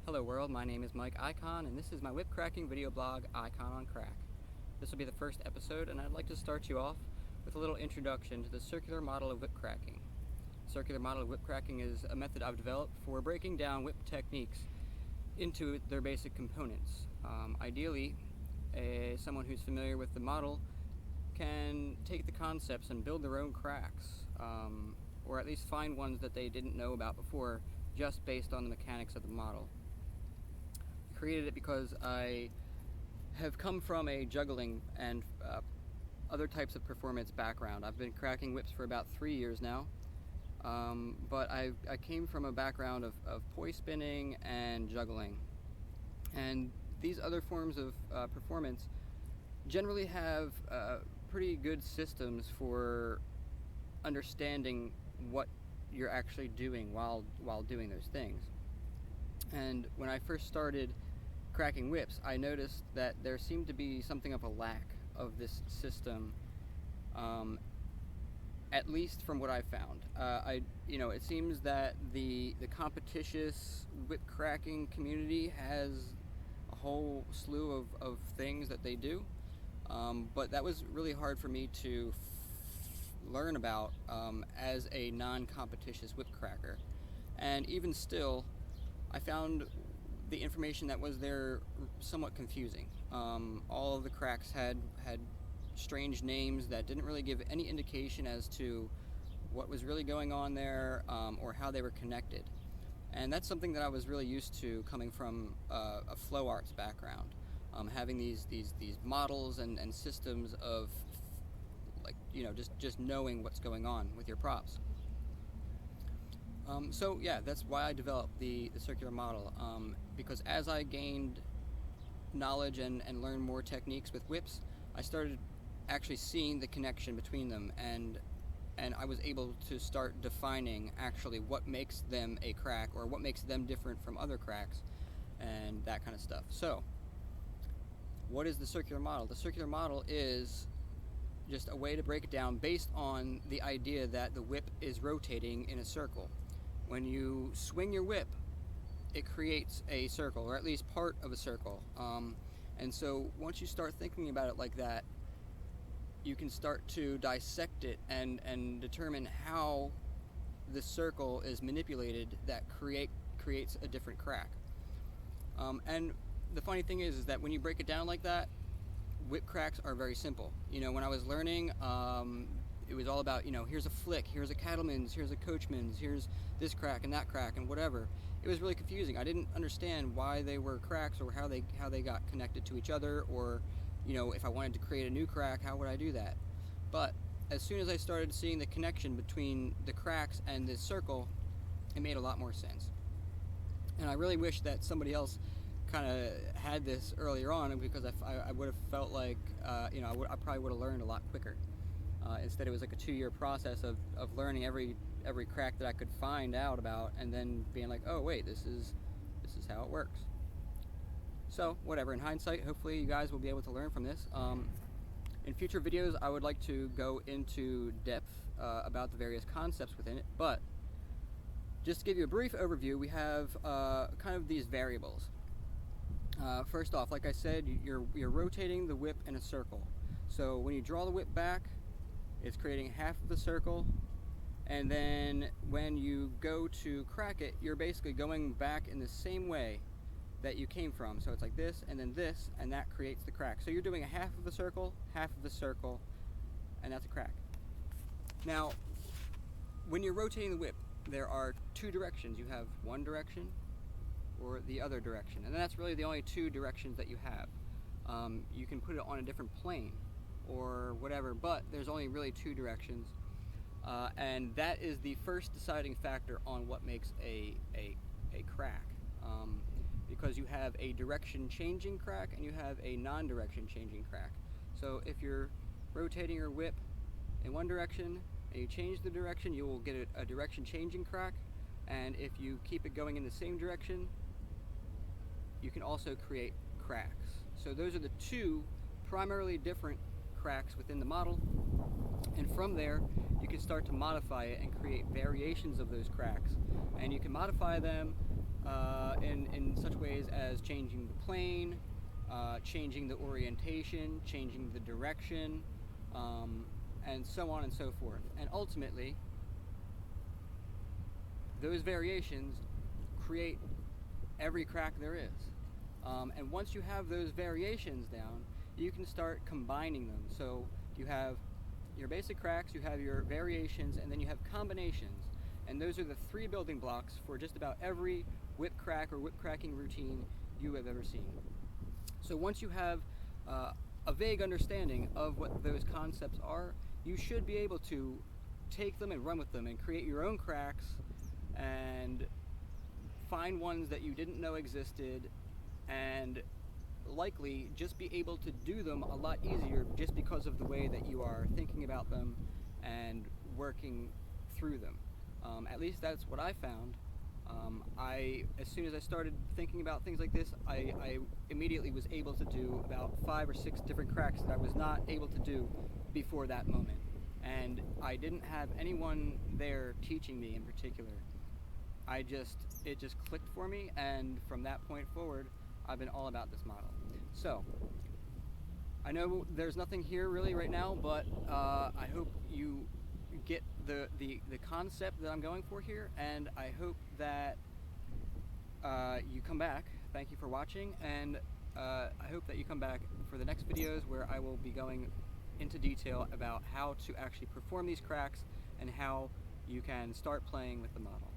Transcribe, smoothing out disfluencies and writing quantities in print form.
Hello world, my name is Mike ICoN, and this is my whip cracking video blog, ICoN on Crack. This will be the first episode, and I'd like to start you off with a little introduction to the circular model of whip cracking. The circular model of whip cracking is a method I've developed for breaking down whip techniques into their basic components. Ideally, someone who's familiar with the model can take the concepts and build their own cracks, or at least find ones that they didn't know about before, just based on the mechanics of the model. I created it because I have come from a juggling and other types of performance background. I've been cracking whips for about 3 years now, but I came from a background of poi spinning and juggling. And these other forms of performance generally have pretty good systems for understanding what you're actually doing while doing those things. And when I first started cracking whips, I noticed that there seemed to be something of a lack of this system, at least from what I found. It seems that the competitious whip cracking community has a whole slew of things that they do, but that was really hard for me to learn about as a non-competitious whip cracker. And even still, I found the information that was there somewhat confusing. All of the cracks had strange names that didn't really give any indication as to what was really going on there, or how they were connected. And that's something that I was really used to coming from a flow arts background, having these models and systems of just knowing what's going on with your props. So yeah, that's why I developed the circular model, because as I gained knowledge and learned more techniques with whips, I started actually seeing the connection between them, and I was able to start defining actually what makes them a crack, or what makes them different from other cracks, and that kind of stuff. So what is the circular model? The circular model is just a way to break it down based on the idea that the whip is rotating in a circle. When you swing your whip, it creates a circle, or at least part of a circle. And so once you start thinking about it like that, you can start to dissect it and determine how the circle is manipulated that creates a different crack. And the funny thing is that when you break it down like that, whip cracks are very simple. When I was learning, it was all about, here's a flick, here's a cattleman's, here's a coachman's, here's this crack and that crack and whatever. It was really confusing. I didn't understand why they were cracks, or how they got connected to each other, or if I wanted to create a new crack, how would I do that? But as soon as I started seeing the connection between the cracks and this circle, it made a lot more sense. And I really wish that somebody else kind of had this earlier on, because I would have felt like I probably would have learned a lot quicker. Instead, it was like a 2-year process of learning every crack that I could find out about, and then being like, oh wait, this is how it works. So whatever, in hindsight, hopefully you guys will be able to learn from this. In future videos, I would like to go into depth about the various concepts within it, but just to give you a brief overview, we have kind of these variables. First off, like I said, you're rotating the whip in a circle. So when you draw the whip back, it's creating half of the circle, and then when you go to crack it, you're basically going back in the same way that you came from. So it's like this, and then this, and that creates the crack. So you're doing a half of the circle, and that's a crack. Now, when you're rotating the whip, there are 2 directions. You have one direction or the other direction, and that's really the only 2 directions that you have. You can put it on a different plane or whatever, but there's only really 2 directions, and that is the first deciding factor on what makes a crack, because you have a direction changing crack and you have a non-direction changing crack. So if you're rotating your whip in one direction and you change the direction, you will get a direction changing crack, and if you keep it going in the same direction, you can also create cracks. So those are the 2 primarily different cracks within the model, and from there you can start to modify it and create variations of those cracks, and you can modify them in such a way ways as changing the plane, changing the orientation, changing the direction, and so on and so forth. And ultimately, those variations create every crack there is. And once you have those variations down, you can start combining them. So you have your basic cracks, you have your variations, and then you have combinations. And those are the three building blocks for just about every whip crack or whip cracking routine you have ever seen. So once you have a vague understanding of what those concepts are, you should be able to take them and run with them and create your own cracks and find ones that you didn't know existed, and likely just be able to do them a lot easier just because of the way that you are thinking about them and working through them. At least that's what I found. As soon as I started thinking about things like this, I immediately was able to do about 5 or 6 different cracks that I was not able to do before that moment. And I didn't have anyone there teaching me in particular. It just clicked for me, and from that point forward, I've been all about this model. So, I know there's nothing here really right now, but I hope you get the concept that I'm going for here, and I hope that you come back. Thank you for watching, and I hope that you come back for the next videos where I will be going into detail about how to actually perform these cracks and how you can start playing with the model.